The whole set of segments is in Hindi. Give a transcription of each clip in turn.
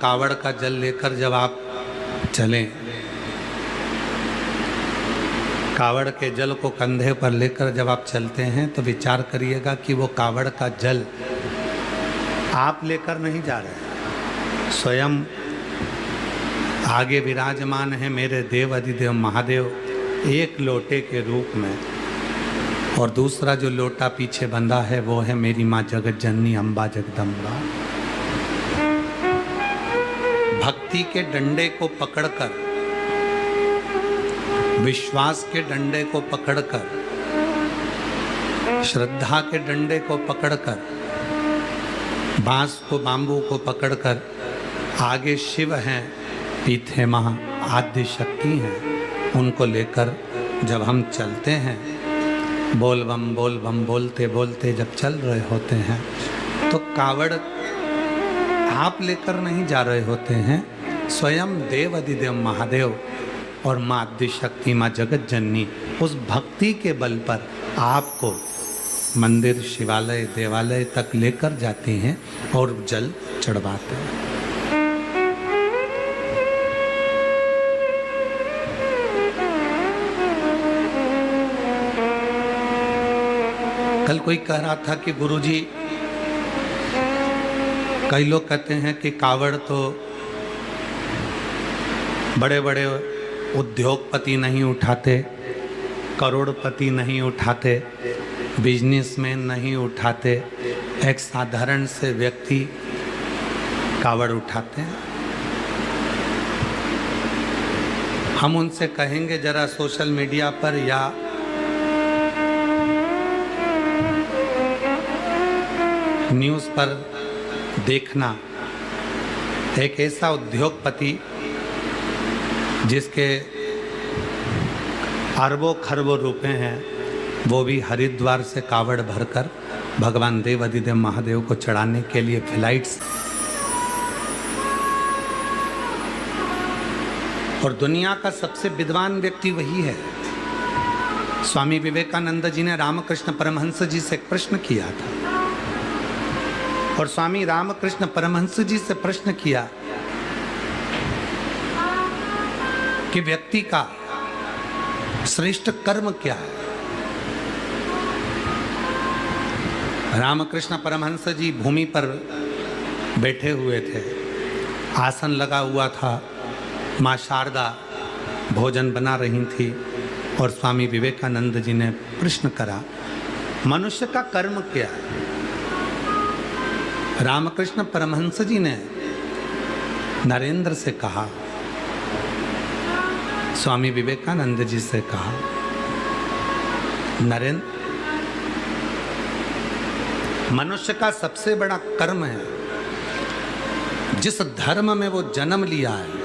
कावड़ का जल लेकर जब आप चलें, कावड़ के जल को कंधे पर लेकर जब आप चलते हैं तो विचार करिएगा कि वो कावड़ का जल आप लेकर नहीं जा रहे, स्वयं आगे विराजमान है मेरे देव अधिदेव महादेव एक लोटे के रूप में, और दूसरा जो लोटा पीछे बंधा है वो है मेरी माँ जगत जननी अम्बा जगदम्बा। भक्ति के डंडे को पकड़कर, विश्वास के डंडे को पकड़कर, श्रद्धा के डंडे को पकड़कर, बांस को बांबू को पकड़कर, आगे शिव हैं, पीछे माँ आद्य शक्ति हैं, उनको लेकर जब हम चलते हैं, बोल बम बोलते बोलते जब चल रहे होते हैं तो कावड़ आप लेकर नहीं जा रहे होते हैं, स्वयं देव अधिदेव महादेव और माँ आद्य शक्ति माँ जगत जननी उस भक्ति के बल पर आपको मंदिर शिवालय देवालय तक लेकर जाती हैं और जल चढ़वाते हैं। कल कोई कह रहा था कि गुरुजी, कई लोग कहते हैं कि कावड़ तो बड़े बड़े उद्योगपति नहीं उठाते, करोड़पति नहीं उठाते, बिजनेसमैन नहीं उठाते, एक साधारण से व्यक्ति कावड़ उठाते हैं। हम उनसे कहेंगे जरा सोशल मीडिया पर या न्यूज़ पर देखना, एक ऐसा उद्योगपति जिसके अरबों खरबों रुपए हैं, वो भी हरिद्वार से कावड़ भरकर भगवान देव अधिदेव महादेव को चढ़ाने के लिए फ्लाइट्स, और दुनिया का सबसे विद्वान व्यक्ति वही है। स्वामी विवेकानंद जी ने रामकृष्ण परमहंस जी से प्रश्न किया था, और स्वामी रामकृष्ण परमहंस जी से प्रश्न किया कि व्यक्ति का श्रेष्ठ कर्म क्या है। रामकृष्ण परमहंस जी भूमि पर बैठे हुए थे, आसन लगा हुआ था, माँ शारदा भोजन बना रही थी, और स्वामी विवेकानंद जी ने प्रश्न करा, मनुष्य का कर्म क्या है। रामकृष्ण परमहंस जी ने नरेंद्र से कहा, स्वामी विवेकानंद जी से कहा, नरेंद्र, मनुष्य का सबसे बड़ा कर्म है, जिस धर्म में वो जन्म लिया है,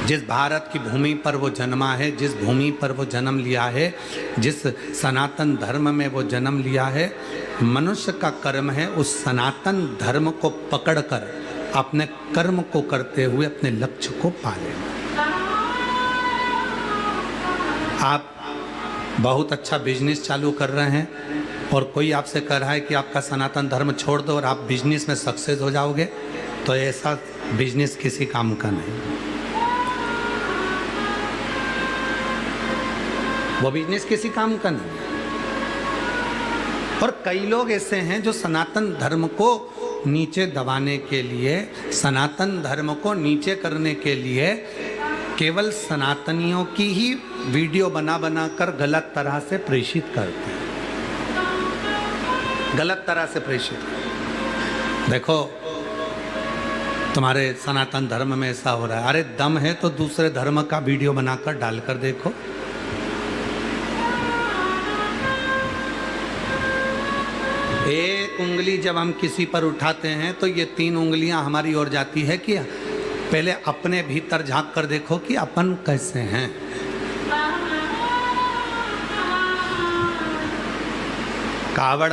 जिस भारत की भूमि पर वो जन्मा है, जिस भूमि पर वो जन्म लिया है, जिस सनातन धर्म में वो जन्म लिया है, मनुष्य का कर्म है उस सनातन धर्म को पकड़कर अपने कर्म को करते हुए अपने लक्ष्य को पा लेना। आप बहुत अच्छा बिजनेस चालू कर रहे हैं और कोई आपसे कह रहा है कि आपका सनातन धर्म छोड़ दो और आप बिजनेस में सक्सेस हो जाओगे, तो ऐसा बिजनेस किसी काम का नहीं। वो बिजनेस किसी काम का नहीं। और कई लोग ऐसे हैं जो सनातन धर्म को नीचे दबाने के लिए, सनातन धर्म को नीचे करने के लिए केवल सनातनियों की ही वीडियो बना बना कर गलत तरह से प्रेषित करते हैं, गलत तरह से प्रेषित। देखो तुम्हारे सनातन धर्म में ऐसा हो रहा है, अरे दम है तो दूसरे धर्म का वीडियो बनाकर डालकर देखो। एक उंगली जब हम किसी पर उठाते हैं तो ये 3 उंगलियां हमारी ओर जाती है कि पहले अपने भीतर झांक कर देखो कि अपन कैसे हैं। कावड़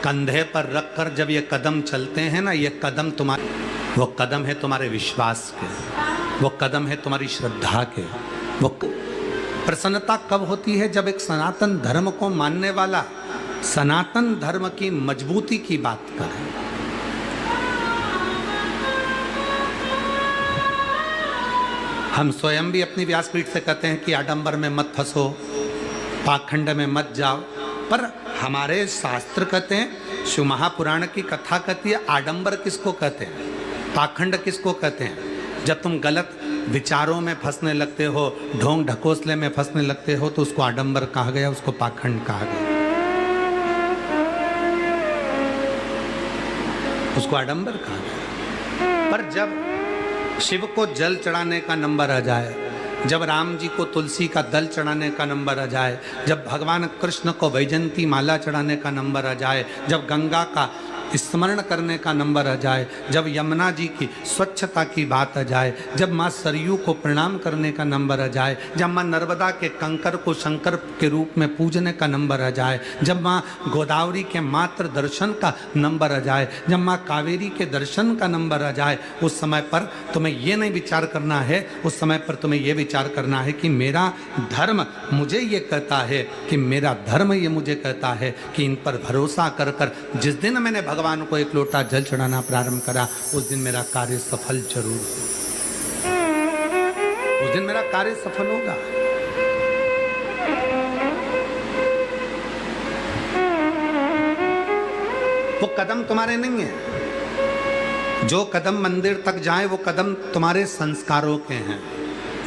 कंधे पर रखकर जब ये कदम चलते हैं ना, ये कदम तुम्हारे, वो कदम है तुम्हारे विश्वास के, वो कदम है तुम्हारी श्रद्धा के। वो प्रसन्नता कब होती है? जब एक सनातन धर्म को मानने वाला सनातन धर्म की मजबूती की बात करें। हम स्वयं भी अपनी व्यासपीठ से कहते हैं कि आडंबर में मत फंसो, पाखंड में मत जाओ, पर हमारे शास्त्र कहते हैं, शिव महापुराण की कथा कहती है आडंबर किसको कहते हैं, पाखंड किसको कहते हैं। जब तुम गलत विचारों में फंसने लगते हो, ढोंग ढकोसले में फंसने लगते हो, तो उसको आडंबर कहा गया, उसको पाखंड कहा गया, उसको आडंबर कहा गया। पर जब शिव को जल चढ़ाने का नंबर आ जाए, जब राम जी को तुलसी का दल चढ़ाने का नंबर आ जाए, जब भगवान कृष्ण को वैजंती माला चढ़ाने का नंबर आ जाए, जब गंगा का स्मरण करने का नंबर आ जाए, जब यमुना जी की स्वच्छता की बात आ जाए, जब माँ सरयू को प्रणाम करने का नंबर आ जाए, जब माँ नर्मदा के कंकर को शंकर के रूप में पूजने का नंबर आ जाए, जब माँ गोदावरी के मात्र दर्शन का नंबर आ जाए, जब माँ कावेरी के दर्शन का नंबर आ जाए, उस समय पर तुम्हें ये नहीं विचार करना है, उस समय पर तुम्हें ये विचार करना है कि मेरा धर्म मुझे ये कहता है, कि मेरा धर्म ये मुझे कहता है कि इन पर भरोसा कर कर जिस दिन मैंने भगवान को एक लोटा जल चढ़ाना प्रारंभ करा, उस दिन मेरा कार्य सफल जरूर हो, उस दिन मेरा कार्य सफल होगा। वो कदम तुम्हारे नहीं है, जो कदम मंदिर तक जाए वो कदम तुम्हारे संस्कारों के हैं,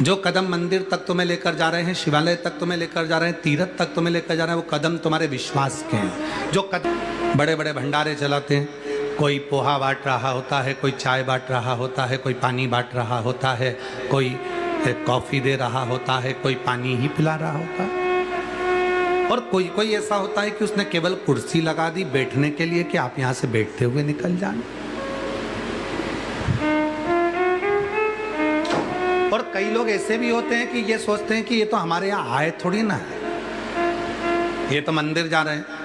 जो कदम मंदिर तक तुम्हें लेकर जा रहे हैं, शिवालय तक तुम्हें लेकर जा रहे हैं, तीर्थ तक तुम्हें लेकर जा रहे हैं, वो कदम तुम्हारे विश्वास के हैं। जो कदम बड़े बड़े भंडारे चलाते हैं, कोई पोहा बांट रहा होता है, कोई चाय बांट रहा होता है, कोई पानी बांट रहा होता है, कोई कॉफ़ी दे रहा होता है, कोई पानी ही पिला रहा होता है, और कोई कोई ऐसा होता है कि उसने केवल कुर्सी लगा दी बैठने के लिए कि आप यहाँ से बैठते हुए निकल जाना। और कई लोग ऐसे भी होते हैं कि ये सोचते हैं कि ये तो हमारे यहाँ आए थोड़ी ना है, ये तो मंदिर जा रहे हैं,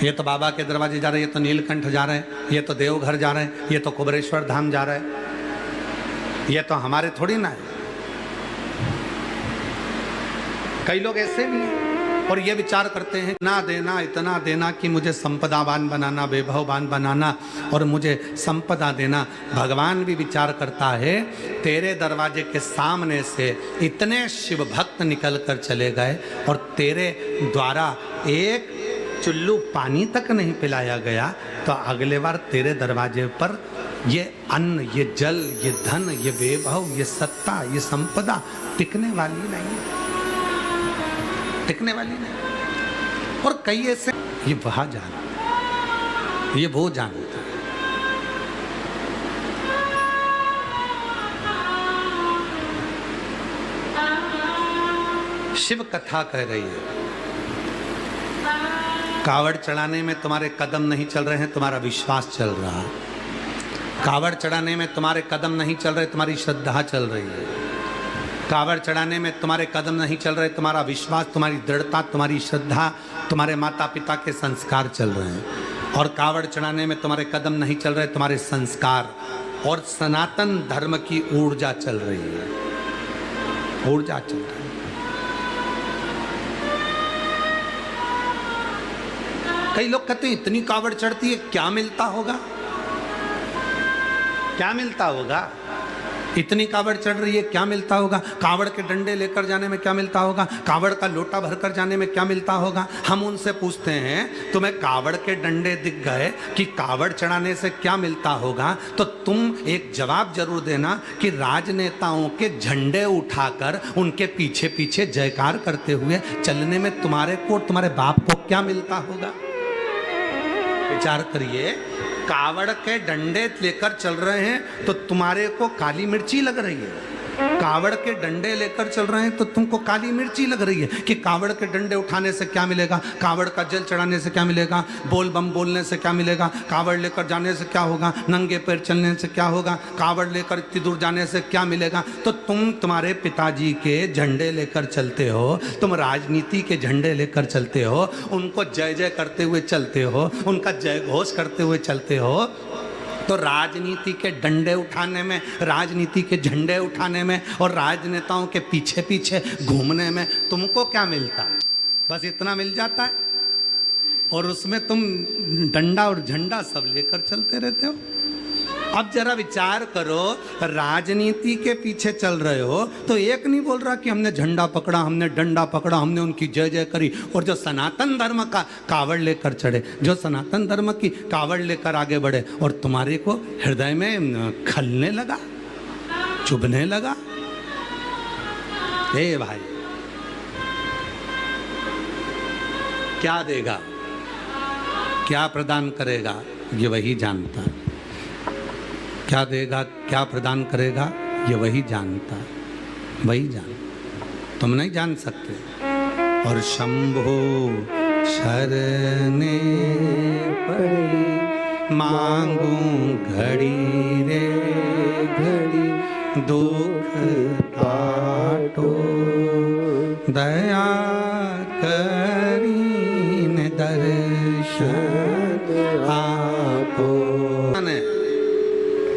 ये तो बाबा के दरवाजे जा रहे हैं, ये तो नीलकंठ जा रहे हैं, ये तो देवघर जा रहे हैं, ये तो कुबेरेश्वर धाम जा रहे हैं, ये तो हमारे थोड़ी ना है। कई लोग ऐसे भी हैं और ये विचार करते हैं ना देना, इतना देना कि मुझे संपदावान बनाना, वैभववान बनाना और मुझे संपदा देना। भगवान भी विचार करता है, तेरे दरवाजे के सामने से इतने शिव भक्त निकल कर चले गए और तेरे द्वारा एक चुल्लू पानी तक नहीं पिलाया गया, तो अगले बार तेरे दरवाजे पर ये अन्न, ये जल, ये धन, ये वैभव, ये सत्ता, ये संपदा टिकने वाली नहीं, टिकने वाली नहीं। और कई ऐसे ये वहां जाना, ये वो जानता है। शिव कथा कह रही है, कावड़ चढ़ाने में तुम्हारे कदम नहीं चल रहे हैं, तुम्हारा विश्वास चल रहा है। कावड़ चढ़ाने में तुम्हारे कदम नहीं चल रहे, तुम्हारी श्रद्धा चल रही है। कावड़ चढ़ाने में तुम्हारे कदम नहीं चल रहे, तुम्हारा विश्वास, तुम्हारी दृढ़ता, तुम्हारी श्रद्धा, तुम्हारे माता पिता के संस्कार चल रहे हैं। और कावड़ चढ़ाने में तुम्हारे कदम नहीं चल रहे, तुम्हारे संस्कार और सनातन धर्म की ऊर्जा चल रही है, ऊर्जा चल रही है। कई लोग कहते हैं इतनी कावड़ चढ़ती है, क्या मिलता होगा, क्या मिलता होगा, इतनी कावड़ चढ़ रही है, क्या मिलता होगा, कावड़ के डंडे लेकर जाने में क्या मिलता होगा, कावड़ का लोटा भरकर जाने में क्या मिलता होगा। हम उनसे पूछते हैं, तुम्हें कावड़ के डंडे दिख गए कि कावड़ चढ़ाने से क्या मिलता होगा, तो तुम एक जवाब जरूर देना कि राजनेताओं के झंडे उठाकर उनके पीछे पीछे जयकार करते हुए चलने में तुम्हारे को, तुम्हारे बाप को क्या मिलता होगा। विचार करिए, कावड़ के डंडे लेकर चल रहे हैं तो तुम्हारे को काली मिर्ची लग रही है, कावड़ के डंडे लेकर चल रहे हैं तो तुमको काली मिर्ची लग रही है कि कावड़ के डंडे उठाने से क्या मिलेगा, कावड़ का जल चढ़ाने से क्या मिलेगा, बोल बम बोलने से क्या मिलेगा, कावड़ लेकर जाने से क्या होगा, नंगे पैर चलने से क्या होगा, कावड़ लेकर इतनी दूर जाने से क्या मिलेगा। तो तुम तुम्हारे पिताजी के झंडे लेकर चलते हो, तुम राजनीति के झंडे लेकर चलते हो, उनको जय जय करते हुए चलते हो, उनका जय घोष करते हुए चलते हो, तो राजनीति के डंडे उठाने में, राजनीति के झंडे उठाने में और राजनेताओं के पीछे पीछे घूमने में तुमको क्या मिलता है? बस इतना मिल जाता है और उसमें तुम डंडा और झंडा सब लेकर चलते रहते हो। अब जरा विचार करो, राजनीति के पीछे चल रहे हो तो एक नहीं बोल रहा कि हमने झंडा पकड़ा, हमने डंडा पकड़ा, हमने उनकी जय जय करी, और जो सनातन धर्म का कावड़ लेकर चढ़े, जो सनातन धर्म की कावड़ लेकर आगे बढ़े, और तुम्हारे को हृदय में खलने लगा, चुभने लगा। हे भाई, क्या देगा, क्या प्रदान करेगा, ये वही जानता है। क्या देगा, क्या प्रदान करेगा, ये वही जानता है, वही जानता, तुम नहीं जान सकते। और शंभो शरणे पड़ी मांगू घड़ी रे घड़ी, दुख काटो दया करीन दर्शन आपो।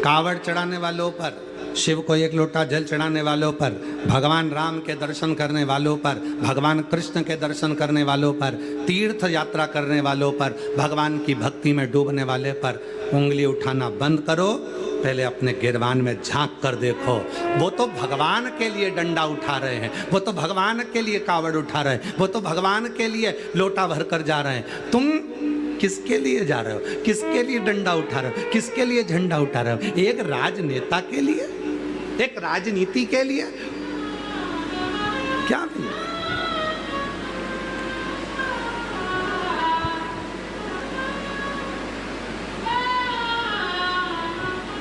कावड़ चढ़ाने वालों पर, शिव को एक लोटा जल चढ़ाने वालों पर, भगवान राम के दर्शन करने वालों पर, भगवान कृष्ण के दर्शन करने वालों पर, तीर्थ यात्रा करने वालों पर, भगवान की भक्ति में डूबने वाले पर उंगली उठाना बंद करो। पहले अपने गिरबान में झांक कर देखो। वो तो भगवान के लिए डंडा उठा रहे हैं, वो तो भगवान के लिए कावड़ उठा रहे हैं, वो तो भगवान के लिए लोटा भर कर जा रहे हैं। तुम किसके लिए जा रहे हो, किसके लिए डंडा उठा रहे हो, किसके लिए झंडा उठा रहे हो? एक राजनेता के लिए, एक राजनीति के लिए? क्या भी?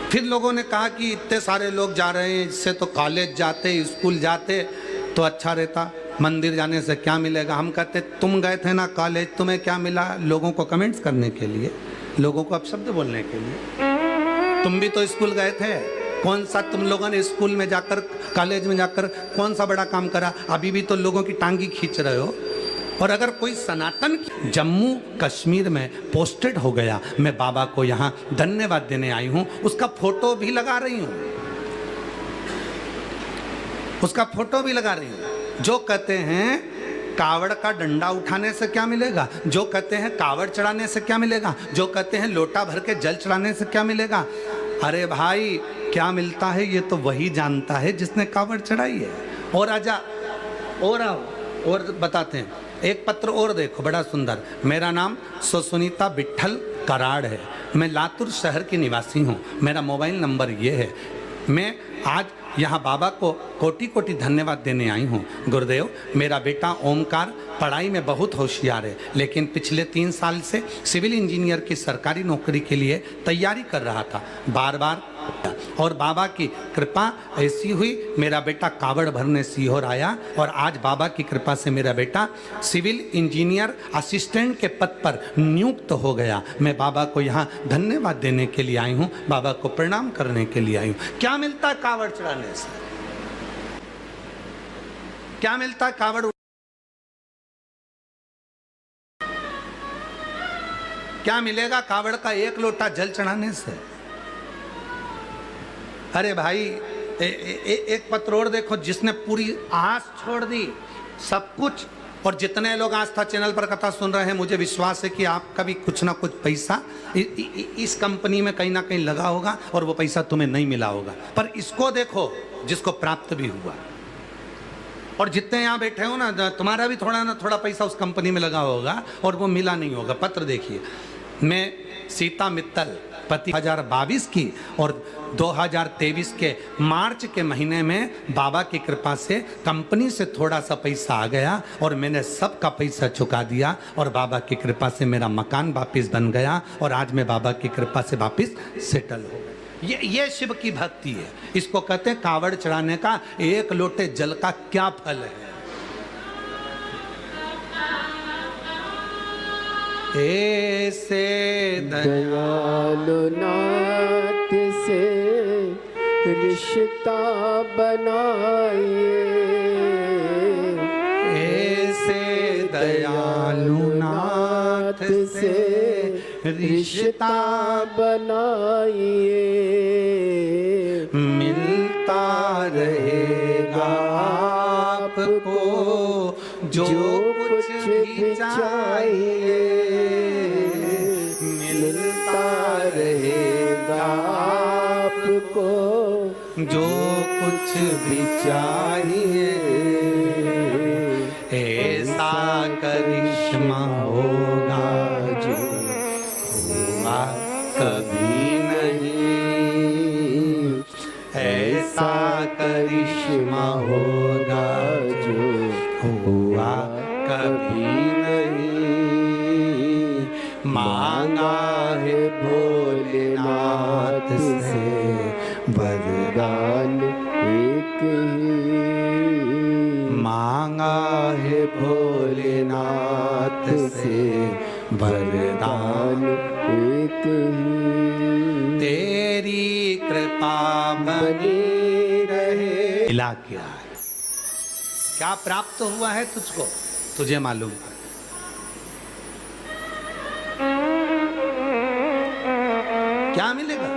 फिर लोगों ने कहा कि इतने सारे लोग जा रहे हैं, इससे तो कॉलेज जाते, स्कूल जाते तो अच्छा रहता, मंदिर जाने से क्या मिलेगा? हम कहते तुम गए थे ना कॉलेज, तुम्हें क्या मिला? लोगों को कमेंट्स करने के लिए, लोगों को अपशब्द बोलने के लिए। तुम भी तो स्कूल गए थे, कौन सा तुम लोगों ने स्कूल में जाकर, कॉलेज में जाकर कौन सा बड़ा काम करा? अभी भी तो लोगों की टांगी खींच रहे हो। और अगर कोई सनातन जम्मू कश्मीर में पोस्टेड हो गया, मैं बाबा को यहाँ धन्यवाद देने आई हूँ, उसका फोटो भी लगा रही हूँ, उसका फोटो भी लगा रही हूँ। जो कहते हैं कावड़ का डंडा उठाने से क्या मिलेगा, जो कहते हैं कावड़ चढ़ाने से क्या मिलेगा, जो कहते हैं लोटा भर के जल चढ़ाने से क्या मिलेगा, अरे भाई क्या मिलता है ये तो वही जानता है जिसने कावड़ चढ़ाई है। और आजा, और आओ, और बताते हैं। एक पत्र और देखो, बड़ा सुंदर। मेरा नाम सुनीता विट्ठल कराड़ है, मैं लातूर शहर की निवासी हूँ, मेरा मोबाइल नंबर ये है। मैं आज यहाँ बाबा को कोटि कोटि धन्यवाद देने आई हूँ। गुरुदेव, मेरा बेटा ओमकार पढ़ाई में बहुत होशियार है, लेकिन पिछले 3 साल से सिविल इंजीनियर की सरकारी नौकरी के लिए तैयारी कर रहा था, बार बार, और बाबा की कृपा ऐसी हुई, मेरा बेटा कावड़ भरने सीहोर आया, और आज बाबा की कृपा से मेरा बेटा सिविल इंजीनियर असिस्टेंट के पद पर नियुक्त हो गया। मैं बाबा को यहाँ धन्यवाद देने के लिए आई हूँ, बाबा को प्रणाम करने के लिए आई हूँ। क्या मिलता है कावड़ चढ़ाने से? क्या मिलता है कावड़? क्या मिलेगा कावड़ का एक लोटा जल चढ़ाने से? अरे भाई, एक पत्र और देखो, जिसने पूरी आस छोड़ दी, सब कुछ। और जितने लोग आस्था चैनल पर कथा सुन रहे हैं, मुझे विश्वास है कि आपका भी कुछ ना कुछ पैसा इस कंपनी में कहीं ना कहीं लगा होगा, और वो पैसा तुम्हें नहीं मिला होगा। पर इसको देखो जिसको प्राप्त भी हुआ। और जितने यहाँ बैठे हो ना, तुम्हारा भी थोड़ा ना थोड़ा पैसा उस कंपनी में लगा होगा और वो मिला नहीं होगा। पत्र देखिए, मैं सीता मित्तल पति 2022 की, और 2023 के मार्च के महीने में बाबा की कृपा से कंपनी से थोड़ा सा पैसा आ गया, और मैंने सबका पैसा चुका दिया, और बाबा की कृपा से मेरा मकान वापस बन गया, और आज मैं बाबा की कृपा से वापस सेटल हो गया। ये शिव की भक्ति है। इसको कहते हैं कावड़ चढ़ाने का एक लोटे जल का क्या फल है। ऐसे दयालु नाथ से रिश्ता बनाइए, ऐसे दयालु नाथ से रिश्ता बनाइए, मिलता रहेगा आपको जो कुछ भी चाहिए, मिलता रहेगा जो कुछ भी चाहिए ऐसा करिश्मा होगा जो हुआ कभी नहीं, ऐसा करिश्मा होगा जो हुआ कभी नहीं। मांगा है भोलेनाथ से वरदान एक ही, मांगा है भोलेनाथ से वरदान एक ही। तेरी कृपा बनी रहे। मिला क्या है, क्या प्राप्त हुआ है तुझको, तुझे मालूम है। क्या मिलेगा?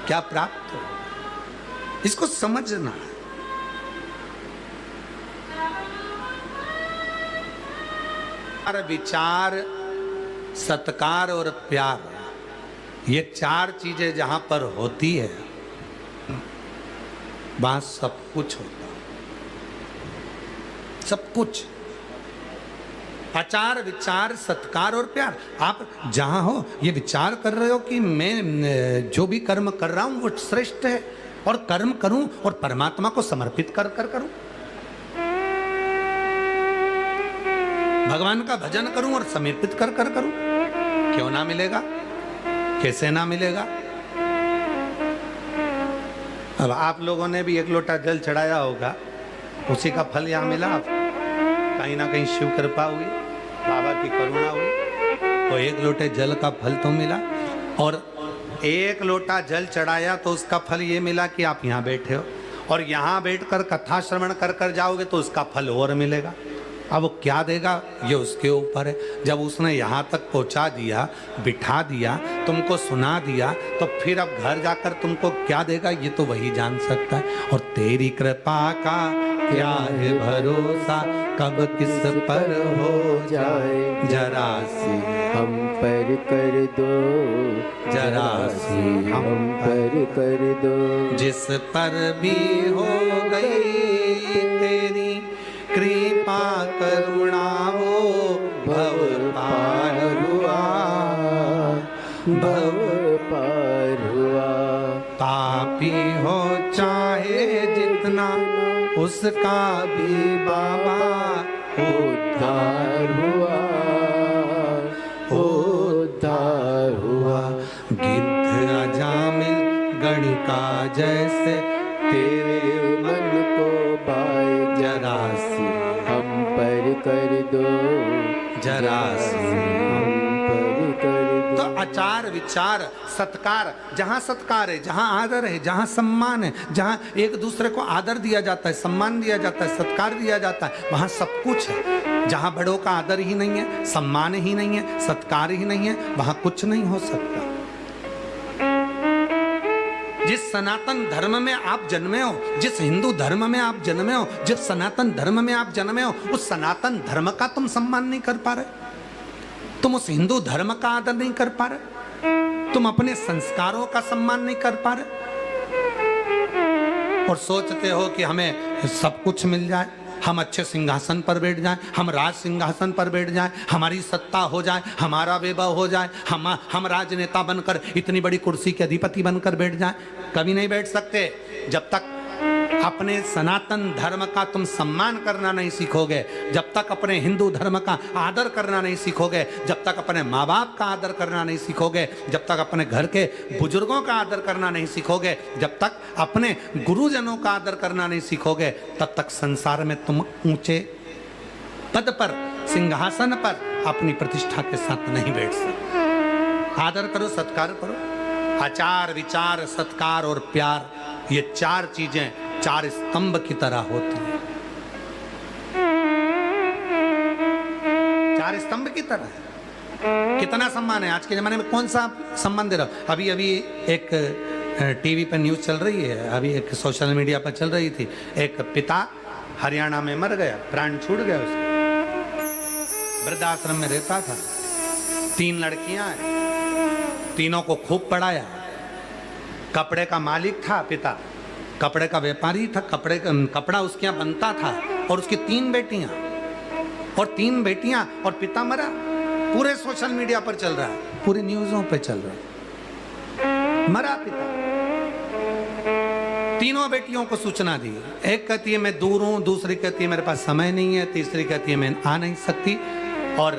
क्या प्राप्त हो, इसको समझना है। विचार, सत्कार और प्यार, ये चार चीजें जहां पर होती है वहां सब कुछ होता है, सब कुछ। आचार, विचार, सत्कार और प्यार। आप जहां हो ये विचार कर रहे हो कि मैं जो भी कर्म कर रहा हूं वो श्रेष्ठ है, और कर्म करूं और परमात्मा को समर्पित कर कर करूं, भगवान का भजन करूं और समर्पित कर कर करूं। क्यों ना मिलेगा, कैसे ना मिलेगा? अब आप लोगों ने भी एक लोटा जल चढ़ाया होगा, उसी का फल यहाँ मिला। कहीं ना कहीं शिव कृपा हुई, बाबा की करुणा हुई, तो एक लोटे जल का फल तो मिला। और एक लोटा जल चढ़ाया तो उसका फल ये मिला कि आप यहाँ बैठे हो, और यहाँ बैठकर कथा श्रवण कर कर जाओगे तो उसका फल और मिलेगा। अब वो क्या देगा ये उसके ऊपर है। जब उसने यहाँ तक पहुँचा दिया, बिठा दिया, तुमको सुना दिया, तो फिर अब घर जाकर तुमको क्या देगा ये तो वही जान सकता है। और तेरी कृपा का क्या है भरोसा, कब किस पर हो जाए, जरा सी हम पर कर दो, जरा सी हम पर कर दो। जिस पर भी हो गई तेरी कृपा करुणा वो भव पार हुआ, भव पार हुआ। पापी हो चाहे जितना उसका भी बाबा उद्धार हुआ, उद्धार हुआ। गिद्ध अजामिल गणिका जैसे तेरे मन को भाए, जरा सी हम पर कर दो, जरा सी हम पर कर दो। तो आचार, विचार, सत्कार, जहाँ सत्कार है, जहाँ आदर है, जहाँ सम्मान है, जहाँ एक दूसरे को आदर दिया जाता है, सम्मान दिया जाता है, सत्कार दिया जाता है, वहाँ सब कुछ है। जहाँ बड़ों का आदर ही नहीं है, सम्मान ही नहीं है, सत्कार ही नहीं है, वहाँ कुछ नहीं हो सकता। जिस सनातन धर्म में आप जन्मे हो, जिस हिंदू धर्म में आप जन्मे हो, जिस सनातन धर्म में आप जन्मे हो, उस सनातन धर्म का तुम सम्मान नहीं कर पा रहे, तुम उस हिंदू धर्म का आदर नहीं कर पा रहे, तुम अपने संस्कारों का सम्मान नहीं कर पा रहे, और सोचते हो कि हमें सब कुछ मिल जाए, हम अच्छे सिंहासन पर बैठ जाएं, हम राज सिंहासन पर बैठ जाएं, हमारी सत्ता हो जाए, हमारा वैभव हो जाए, हम राजनेता बनकर इतनी बड़ी कुर्सी के अधिपति बनकर बैठ जाएं। कभी नहीं बैठ सकते जब तक अपने सनातन धर्म का तुम सम्मान करना नहीं सीखोगे, जब तक अपने हिंदू धर्म का आदर करना नहीं सीखोगे, जब तक अपने माँ बाप का आदर करना नहीं सीखोगे, जब तक अपने घर के बुजुर्गों का आदर करना नहीं सीखोगे, जब तक अपने गुरुजनों का आदर करना नहीं सीखोगे, तब तक संसार में तुम ऊंचे पद पर, सिंहासन पर अपनी प्रतिष्ठा के साथ नहीं बैठ सकते। आदर करो, सत्कार करो। आचार, विचार, सत्कार और प्यार, ये चार चीजें चार स्तंभ की तरह होती हैं, चार स्तंभ की तरह। कितना सम्मान है आज के जमाने में, कौन सा सम्मान दे रहा? अभी अभी एक टीवी पर न्यूज चल रही है, अभी एक सोशल मीडिया पर चल रही थी, एक पिता हरियाणा में मर गया, प्राण छूट गया उसका, वृद्धाश्रम में रहता था, 3 लड़कियां हैं, तीनों को खूब पढ़ाया। कपड़े का मालिक था पिता, कपड़े का व्यापारी था, कपड़ा उसके यहाँ बनता था, और उसकी 3 बेटियां, और 3 बेटियां, और पिता मरा। पूरे सोशल मीडिया पर चल रहा है, पूरी न्यूज़ों पे चल रहा है, मरा पिता। तीनों बेटियों को सूचना दी। एक कहती है मैं दूर हूं, दूसरी कहती है मेरे पास समय नहीं है, तीसरी कहती है मैं आ नहीं सकती, और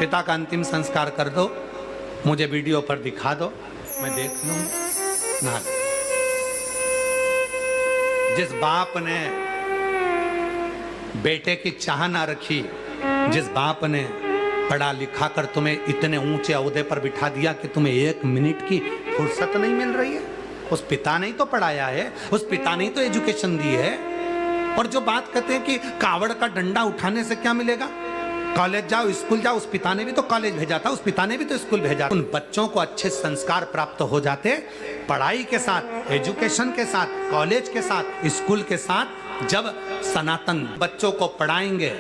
पिता का अंतिम संस्कार कर दो, मुझे वीडियो पर दिखा दो, मैं देख लूं ना। जिस बाप ने बेटे की चाह ना रखी, जिस बाप ने पढ़ा लिखा कर तुम्हें इतने ऊंचे ओहदे पर बिठा दिया कि तुम्हें 1 मिनट की फुर्सत नहीं मिल रही है, उस पिता ने ही तो पढ़ाया है, उस पिता ने ही तो एजुकेशन दी है। और जो बात कहते हैं कि कावड़ का डंडा उठाने से क्या मिलेगा, कॉलेज जाओ, स्कूल जाओ, उस पिता ने भी तो कॉलेज भेजा था, उस पिता ने भी तो स्कूल भेजा। उन बच्चों को अच्छे संस्कार प्राप्त हो जाते पढ़ाई के साथ, एजुकेशन के साथ, कॉलेज के साथ, स्कूल के साथ। जब सनातन बच्चों को पढ़ाएंगे,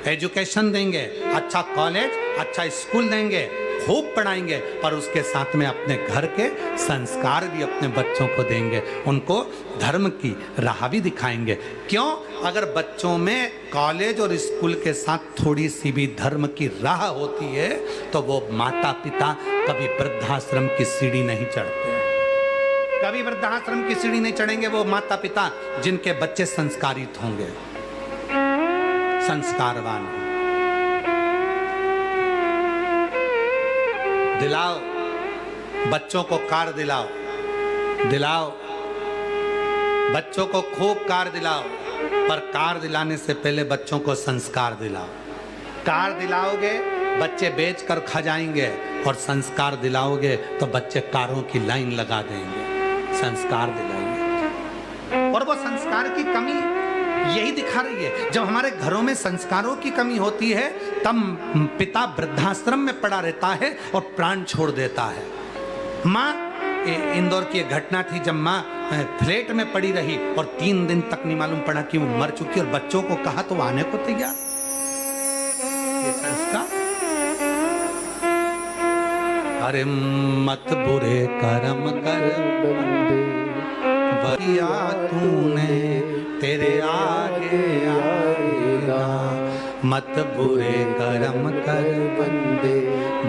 एजुकेशन देंगे, अच्छा कॉलेज, अच्छा स्कूल देंगे, खूब पढ़ाएंगे, पर उसके साथ में अपने घर के संस्कार भी अपने बच्चों को देंगे, उनको धर्म की राह भी दिखाएंगे। क्यों? अगर बच्चों में कॉलेज और स्कूल के साथ थोड़ी सी भी धर्म की राह होती है तो वो माता पिता कभी वृद्धाश्रम की सीढ़ी नहीं चढ़ते, कभी वृद्धाश्रम की सीढ़ी नहीं चढ़ेंगे वो माता पिता जिनके बच्चे संस्कारित होंगे, संस्कारवान होंगे। दिलाओ बच्चों को कार दिलाओ, दिलाओ बच्चों को खूब कार दिलाओ, पर कार दिलाने से पहले बच्चों को संस्कार दिलाओ। कार दिलाओगे बच्चे बेच कर खा जाएंगे, और संस्कार दिलाओगे तो बच्चे कारों की लाइन लगा देंगे। संस्कार दिलाइए, और वो संस्कार की कमी यही दिखा रही है। जब हमारे घरों में संस्कारों की कमी होती है तब पिता वृद्धाश्रम में पड़ा रहता है और प्राण छोड़ देता है। माँ, इंदौर की एक घटना थी जब माँ फ्लैट में पड़ी रही और 3 दिन तक नहीं मालूम पड़ा कि वो मर चुकी, और बच्चों को कहा तो आने को तैयार। ये संस्कार। अरे मत बुरे कर्म कर बंदे, वरिया तूने तेरे आगे आएगा। मत बुरे कर्म कर बंदे,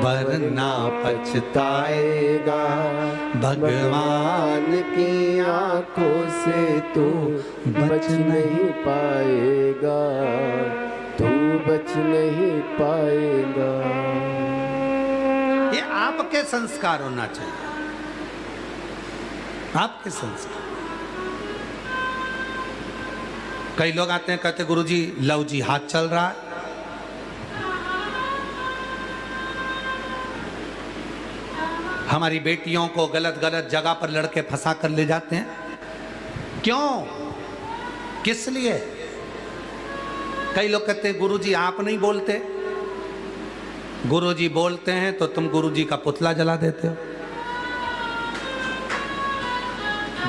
वरना पछताएगा। भगवान की आंखों से तू बच नहीं पाएगा, तू बच नहीं पाएगा। ये आपके संस्कार होना चाहिए, आपके संस्कार। कई लोग आते हैं कहते गुरुजी लव जिहाद चल रहा है, हमारी बेटियों को गलत गलत जगह पर लड़के फंसा कर ले जाते हैं। क्यों? किस लिए? कई लोग कहते हैं गुरुजी आप नहीं बोलते, गुरुजी बोलते हैं तो तुम गुरुजी का पुतला जला देते हो,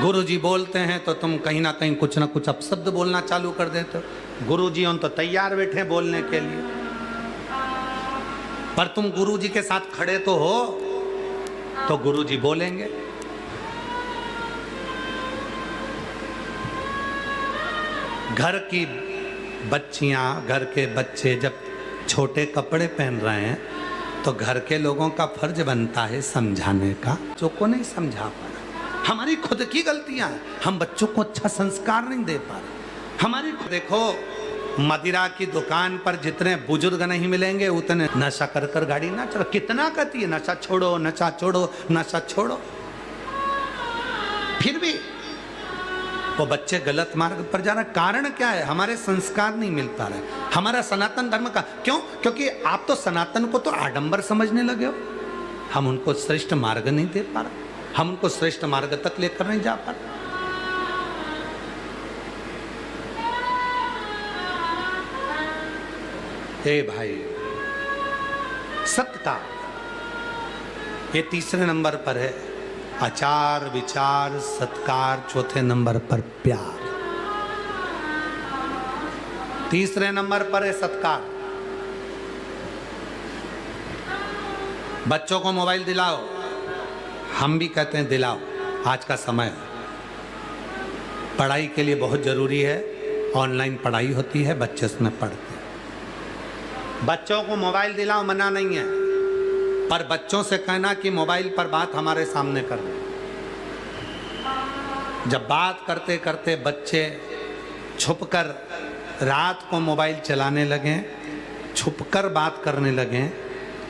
गुरुजी बोलते हैं तो तुम कहीं ना कहीं कुछ ना कुछ अपशब्द बोलना चालू कर देते हो। गुरुजी उन तो तैयार बैठे बोलने के लिए, पर तुम गुरुजी के साथ खड़े तो हो, तो गुरुजी बोलेंगे। घर की बच्चियां, घर के बच्चे जब छोटे कपड़े पहन रहे हैं तो घर के लोगों का फर्ज बनता है समझाने का, जो को नहीं समझा पा रहा। हमारी खुद की गलतियां हैं, हम बच्चों को अच्छा संस्कार नहीं दे पा रहे। हमारी देखो, मदिरा की दुकान पर जितने बुजुर्ग नहीं मिलेंगे उतने नशा कर कर गाड़ी ना चलो। कितना कहती है नशा छोड़ो, नशा छोड़ो, नशा छोड़ो, फिर भी वो बच्चे गलत मार्ग पर जा रहे। कारण क्या है? हमारे संस्कार नहीं मिल पा रहे, हमारा सनातन धर्म का। क्यों? क्योंकि आप तो सनातन को तो आडंबर समझने लगे हो, हम उनको श्रेष्ठ मार्ग नहीं दे पा रहे, हम उनको श्रेष्ठ मार्ग तक लेकर नहीं जा पा रहे। हे भाई, सत्कार ये 3रे नंबर पर है, आचार विचार सत्कार 4थे नंबर पर प्यार, 3रे नंबर पर है सत्कार। बच्चों को मोबाइल दिलाओ, हम भी कहते हैं दिलाओ, आज का समय है, पढ़ाई के लिए बहुत ज़रूरी है, ऑनलाइन पढ़ाई होती है, बच्चे उसमें पढ़ते हैं। बच्चों को मोबाइल दिलाओ, मना नहीं है, पर बच्चों से कहना कि मोबाइल पर बात हमारे सामने करना। जब बात करते करते बच्चे छुपकर रात को मोबाइल चलाने लगें, छुपकर बात करने लगें,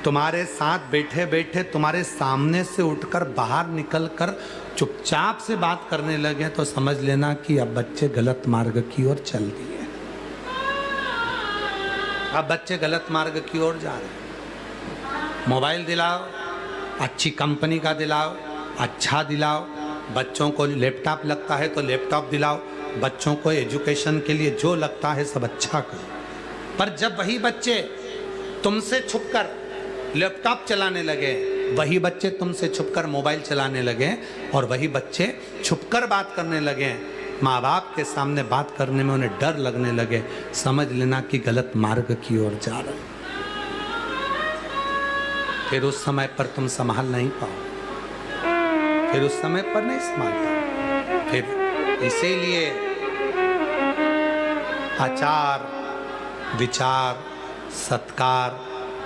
तुम्हारे साथ बैठे बैठे तुम्हारे सामने से उठकर बाहर निकलकर चुपचाप से बात करने लगे, तो समझ लेना कि अब बच्चे गलत मार्ग की ओर चल दिए। अब बच्चे गलत मार्ग की ओर जा रहे हैं। मोबाइल दिलाओ, अच्छी कंपनी का दिलाओ, अच्छा दिलाओ। बच्चों को लैपटॉप लगता है तो लैपटॉप दिलाओ, बच्चों को एजुकेशन के लिए जो लगता है सब अच्छा करो। पर जब वही बच्चे तुमसे छुपकर लैपटॉप चलाने लगे, वही बच्चे तुमसे छुपकर मोबाइल चलाने लगे, और वही बच्चे छुपकर बात करने लगे, माँ बाप के सामने बात करने में उन्हें डर लगने लगे, समझ लेना कि गलत मार्ग की ओर जा रहे। फिर उस समय पर तुम संभाल नहीं पाओ, फिर उस समय पर नहीं संभाल पाओ। फिर इसीलिए आचार, विचार, सत्कार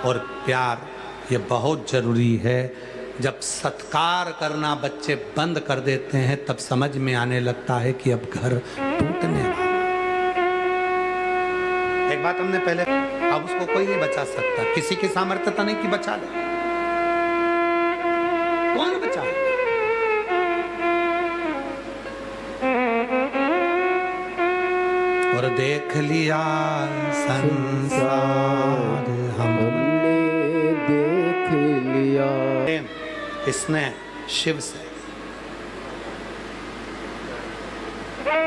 और प्यार ये बहुत जरूरी है। जब सत्कार करना बच्चे बंद कर देते हैं, तब समझ में आने लगता है कि अब घर टूटने वाला। एक बात हमने पहले, अब उसको कोई नहीं बचा सकता, किसी की सामर्थ्यता नहीं कि बचा ले, कौन बचा ले? और देख लिया संसार हमने देख लिया, इसने शिव से।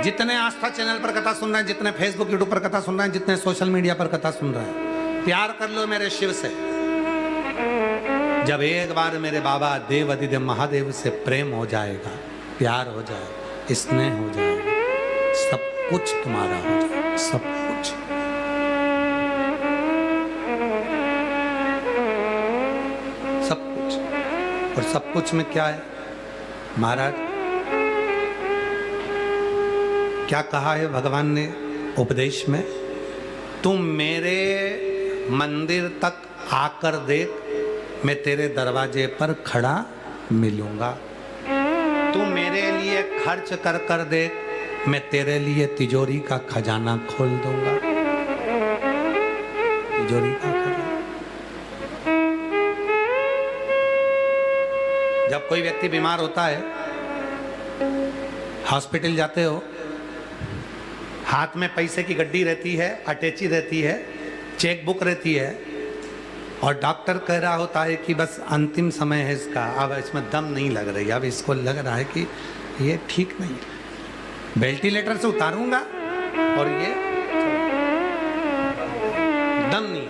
जितने आस्था चैनल पर कथा सुन रहे हैं, जितने फेसबुक यूट्यूब पर कथा सुन रहे हैं, जितने सोशल मीडिया पर कथा सुन रहे हैं, प्यार कर लो मेरे शिव से। जब एक बार मेरे बाबा देव अधिदेव महादेव से प्रेम हो जाएगा, प्यार हो जाएगा, स्नेह हो जाएगा, सब कुछ तुम्हारा हो जाएगा, सब कुछ। सब कुछ। और सब कुछ में क्या है महाराज, क्या कहा है भगवान ने उपदेश में? तुम मेरे मंदिर तक आकर देख, मैं तेरे दरवाजे पर खड़ा मिलूंगा। तू मेरे लिए खर्च कर कर देख, मैं तेरे लिए तिजोरी का खजाना खोल दूंगा। तिजोरी का खजाना। जब कोई व्यक्ति बीमार होता है, हॉस्पिटल जाते हो, हाथ में पैसे की गड्डी रहती है, अटैची रहती है, चेक बुक रहती है, और डॉक्टर कह रहा होता है कि बस अंतिम समय है इसका, अब इसमें दम नहीं लग रही, अब इसको लग रहा है कि ये ठीक नहीं है, वेंटिलेटर से उतारूंगा और ये दम नहीं।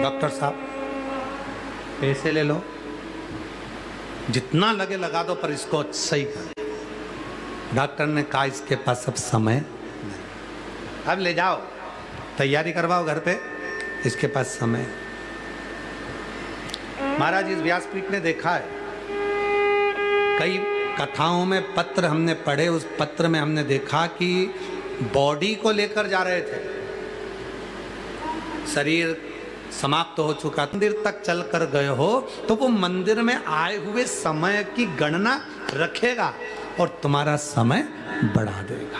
डॉक्टर साहब पैसे ले लो, जितना लगे लगा दो, पर इसको सही कर। डॉक्टर ने कहा इसके पास अब समय नहीं, अब ले जाओ, तैयारी करवाओ घर पे, इसके पास समय। महाराज इस व्यासपीठ ने देखा है, कई कथाओं में पत्र हमने पढ़े, उस पत्र में हमने देखा कि बॉडी को लेकर जा रहे थे, शरीर समाप्त हो चुका, मंदिर तक चल कर गए हो तो वो मंदिर में आए हुए समय की गणना रखेगा और तुम्हारा समय बढ़ा देगा,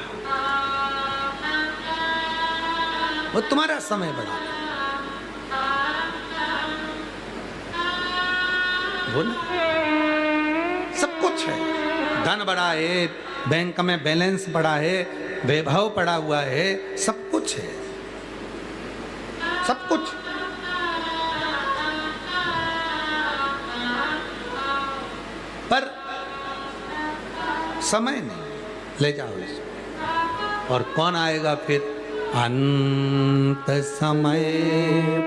वो तुम्हारा समय बढ़ा देगा। वो ना, सब कुछ है, धन बढ़ा है, बैंक में बैलेंस बढ़ा है, वैभव पड़ा हुआ है, सब कुछ है, सब कुछ। पर समय नहीं, ले जाओ इसको। और कौन आएगा फिर? अंत समय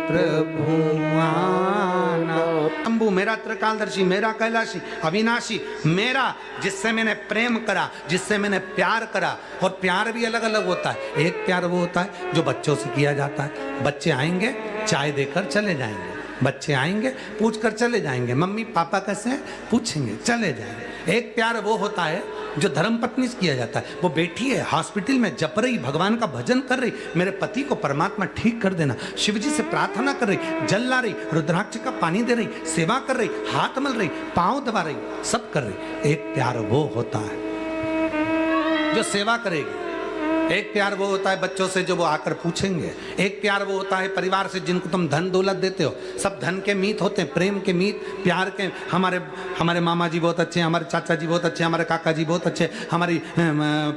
प्रभु आना। शंभु मेरा त्रिकालदर्शी, मेरा कैलाशी, अविनाशी, मेरा, जिससे मैंने प्रेम करा, जिससे मैंने प्यार करा। और प्यार भी अलग अलग होता है। एक प्यार वो होता है जो बच्चों से किया जाता है, बच्चे आएंगे चाय देकर चले जाएंगे, बच्चे आएंगे पूछ कर चले जाएंगे, मम्मी पापा कैसे हैं पूछेंगे, चले जाएंगे। एक प्यार वो होता है जो धर्म पत्नी से किया जाता है। वो बैठी है हॉस्पिटल में, जप रही, भगवान का भजन कर रही, मेरे पति को परमात्मा ठीक कर देना, शिव जी से प्रार्थना कर रही, जल ला रही, रुद्राक्ष का पानी दे रही, सेवा कर रही, हाथ मल रही, पांव दबा रही, सब कर रही। एक प्यार वो होता है जो सेवा करेगी। एक प्यार वो होता है बच्चों से जो वो आकर पूछेंगे। एक प्यार वो होता है परिवार से जिनको तुम धन दौलत देते हो। सब धन के मीत होते हैं, प्रेम के मीत, प्यार के। हमारे मामा जी बहुत अच्छे, हमारे चाचा जी बहुत अच्छे, हमारे काका जी बहुत अच्छे, हमारी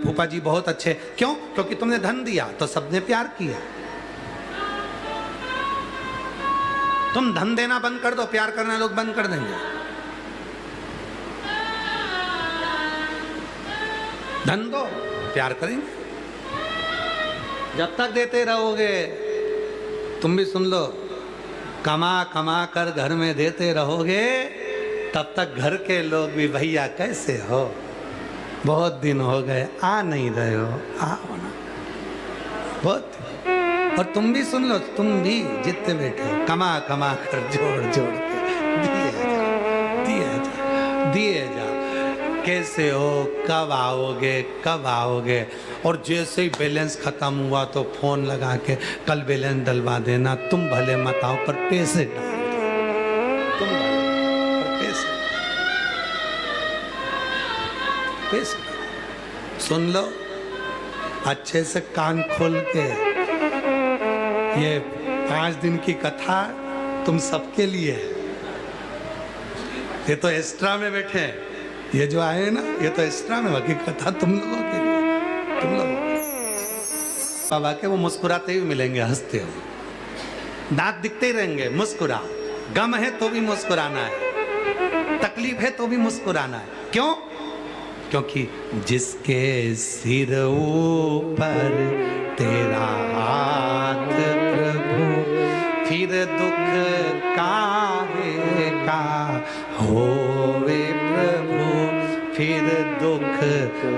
फूफा जी बहुत अच्छे। क्यों? क्योंकि तुमने धन दिया तो सबने प्यार किया। तुम धन देना बंद कर दो, प्यार करना लोग बंद कर देंगे। धन दो, प्यार करेंगे। जब तक देते रहोगे, तुम भी सुन लो, कमा कमा कर घर में देते रहोगे, तब तक घर के लोग भी भैया कैसे हो, बहुत दिन हो गए आ नहीं रहे हो, आओ ना, बहुत। और तुम भी सुन लो, तुम भी जितने बैठे हो, कमा कमा कर जोड़ जोड़ के दिए जा। कैसे हो, कब आओगे, कब आओगे। और जैसे ही बैलेंस खत्म हुआ तो फोन लगा के कल बैलेंस डलवा देना, तुम भले मत आओ पर पैसे डाल दो, तुम भले पर पैसे। सुन लो अच्छे से कान खोल के, ये 5 दिन की कथा तुम सबके लिए है। ये तो एक्स्ट्रा में बैठे हैं, ये जो आए ना ये तो एक्स्ट्रा में, बाकी कथा तुम लोगों के लिए, तुम लोग बाबा के वो मुस्कुराते ही मिलेंगे, हंसते हो, दांत दिखते ही रहेंगे, मुस्कुरा। गम है तो भी मुस्कुराना है, तकलीफ है तो भी मुस्कुराना है। क्यों? क्योंकि जिसके सिर ऊपर तेरा हाथ प्रभु, फिर दुख काहे का होवे प्रभु, फिर दुख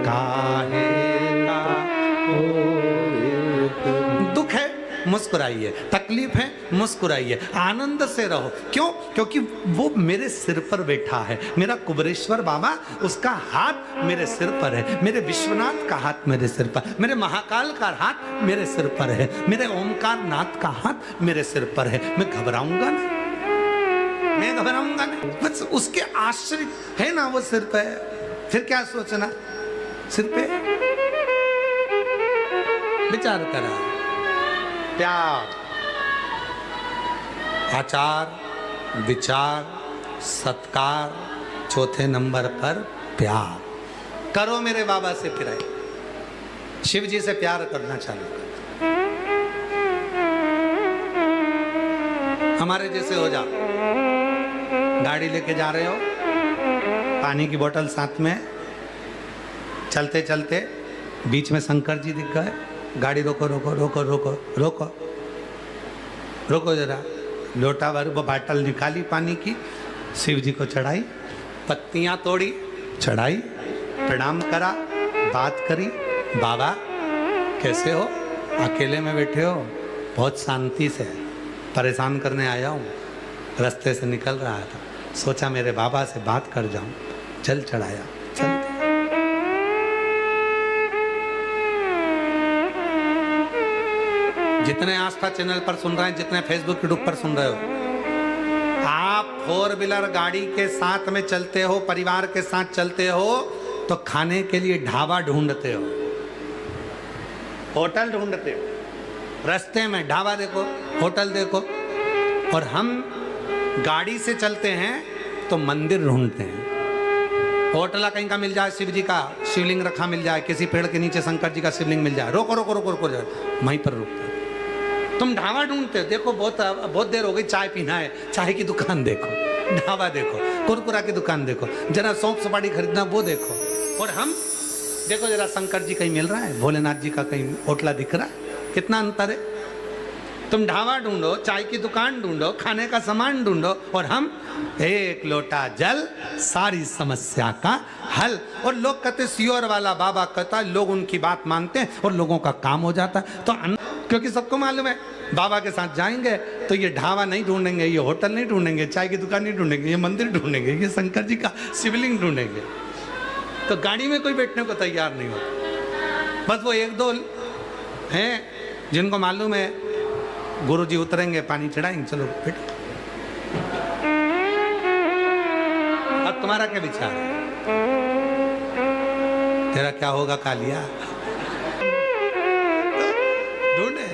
काहे का होवे प्रभु। दुख है मुस्कुराइए, तकलीफ है मुस्कुराइए, आनंद से रहो। क्यों? क्योंकि वो मेरे सिर पर बैठा है, मेरा कुबरेश्वर बाबा, उसका हाथ मेरे सिर पर है, मेरे विश्वनाथ का हाथ मेरे सिर पर, मेरे महाकाल का हाथ मेरे सिर पर है, मेरे ओमकार नाथ का हाथ मेरे सिर पर है। मैं घबराऊंगा नहीं, मैं घबराऊंगा नहीं, बस उसके आश्रित है ना वो सिर पे। फिर क्या सोचना, सिर पे विचार करा। प्यार, आचार, विचार, सत्कार, चौथे नंबर पर प्यार करो मेरे बाबा से। फिर शिव जी से प्यार करना चालू कर, हमारे जैसे हो जाओ। गाड़ी लेके जा रहे हो, पानी की बोतल साथ में, चलते चलते बीच में शंकर जी दिख गए, गाड़ी रोको रोको रोको रोको रोको रोको जरा, लोटा भर वो बाटल निकाली पानी की, शिव जी को चढ़ाई, पत्तियां तोड़ी, चढ़ाई, प्रणाम करा, बात करी। बाबा कैसे हो, अकेले में बैठे हो, बहुत शांति से, परेशान करने आया हूँ, रास्ते से निकल रहा था, सोचा मेरे बाबा से बात कर जाऊं, जल चढ़ाया, चलते। जितने आस्था चैनल पर सुन रहे हैं, जितने फेसबुक यूट्यूब पर सुन रहे हो, आप 4 व्हीलर गाड़ी के साथ में चलते हो, परिवार के साथ चलते हो, तो खाने के लिए ढाबा ढूंढते हो, होटल ढूंढते हो, रास्ते में ढाबा देखो, होटल देखो। और हम गाड़ी से चलते हैं तो मंदिर ढूंढते हैं। होटल कहीं का मिल जाए, शिव जी का शिवलिंग रखा मिल जाए, किसी पेड़ के नीचे शंकर जी का शिवलिंग मिल जाए, रोको रोको रोको रोको, वहीं पर रुकते। तुम ढाबा ढूंढते हो, देखो बहुत देर हो गई, चाय पीना है, चाय की दुकान देखो, ढाबा देखो, कुरकुरा की दुकान देखो, जरा सौंफ सुपारी खरीदना वो देखो। और हम देखो जरा शंकर जी कहीं मिल रहा है, भोलेनाथ जी का कहीं होटला दिख रहा है, कितना अंतर है। तुम ढाबा ढूंढो, चाय की दुकान ढूंढो, खाने का सामान ढूंढो, और हम एक लोटा जल, सारी समस्या का हल। और लोग कहते सियोर वाला बाबा कहता है, लोग उनकी बात मानते हैं और लोगों का काम हो जाता है। तो क्योंकि सबको मालूम है बाबा के साथ जाएंगे तो ये ढाबा नहीं ढूंढेंगे, ये होटल नहीं ढूंढेंगे, चाय की दुकान नहीं ढूंढेंगे, ये मंदिर ढूंढेंगे, ये शंकर जी का शिवलिंग ढूंढेंगे। तो गाड़ी में कोई बैठने को तैयार नहीं होता। बस वो एक दो हैं जिनको मालूम है गुरु जी उतरेंगे, पानी चढ़ाएंगे, चलो बैठो। अब तुम्हारा क्या विचार है? तेरा क्या होगा कालिया? ढूंढे।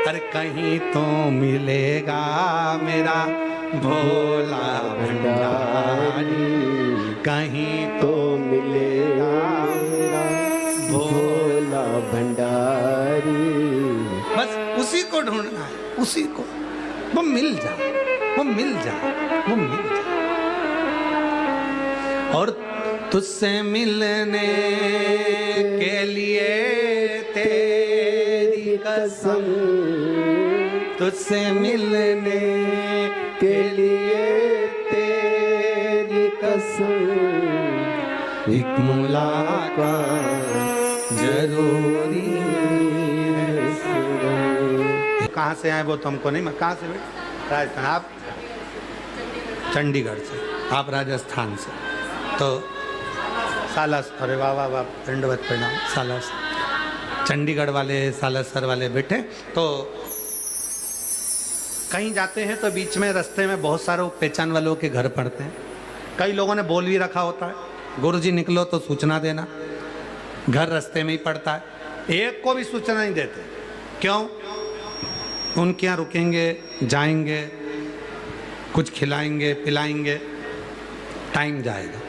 अरे कहीं तो मिलेगा मेरा भोला भंडारी, कहीं तो मिलेगा मेरा भोला भंडारी। बस उसी को ढूंढना है, उसी को। वो मिल जाए, वो मिल जाए, वो मिल जाए। और तुझसे मिलने के लिए तेरी कसम, तुझसे मिलने के लिए तेरी कसम, एक मुलाकात जरूरी है। कहाँ से आए वो तो हमको नहीं, मैं कहाँ से बैठे? राजस्थान। आप चंडीगढ़ से, आप राजस्थान से। तो सालास, अरे वाह वाह वाह, दंडवत प्रणाम। सालास चंडीगढ़ वाले, सालासर वाले बैठे। तो कहीं जाते हैं तो बीच में रास्ते में बहुत सारे पहचान वालों के घर पड़ते हैं। कई लोगों ने बोल भी रखा होता है, गुरु जी निकलो तो सूचना देना। घर रास्ते में ही पड़ता है, एक को भी सूचना नहीं देते। क्यों? उनके यहाँ रुकेंगे, जाएंगे, कुछ खिलाएंगे पिलाएंगे, टाइम जाएगा।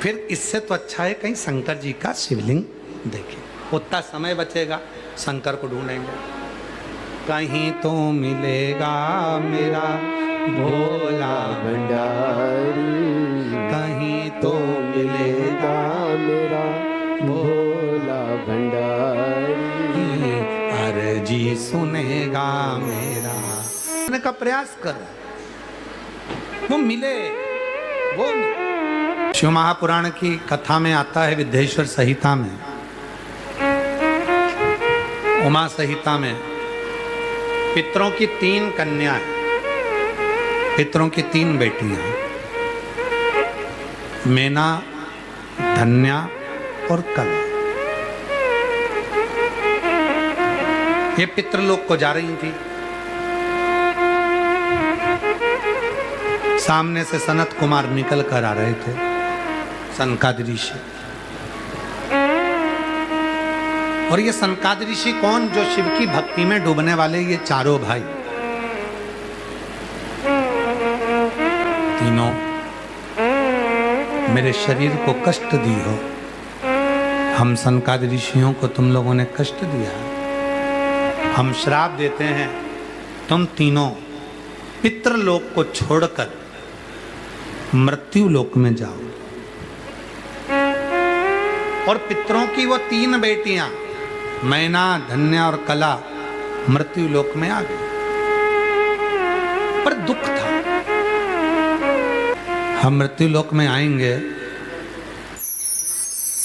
फिर इससे तो अच्छा है कहीं शंकर जी का शिवलिंग देखें, उतना समय बचेगा, शंकर को ढूंढेंगे। कहीं तो मिलेगा मेरा भोला भंडारी, कहीं तो मिलेगा मेरा भोला भंडारी। अर्जी सुनेगा मेरा। सुनने का प्रयास कर, वो मिले, वो मिले। शिव महापुराण की कथा में आता है, विद्येश्वर संहिता में, उमा संहिता में, पितरों की 3 कन्याएं, पितरों की 3 बेटियां, मेना, धन्या और कला। ये पितृलोक को जा रही थी। सामने से सनत कुमार निकल कर आ रहे थे, सनकादिक ऋषि। और ये सनकादिक ऋषि कौन? जो शिव की भक्ति में डूबने वाले ये चारों भाई, तीनों। मेरे शरीर को कष्ट दी हो, हम सनकादिक ऋषियों को तुम लोगों ने कष्ट दिया, हम श्राप देते हैं, तुम तीनों पितृलोक को छोड़कर मृत्यु लोक में जाओ। और पितरों की वो 3 बेटियां, मैना, धन्या और कला, मृत्यु लोक में आ गई। पर दुख था, हम मृत्यु लोक में आएंगे,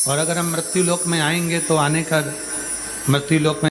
और अगर हम मृत्यु लोक में आएंगे तो आने का मृत्यु लोक में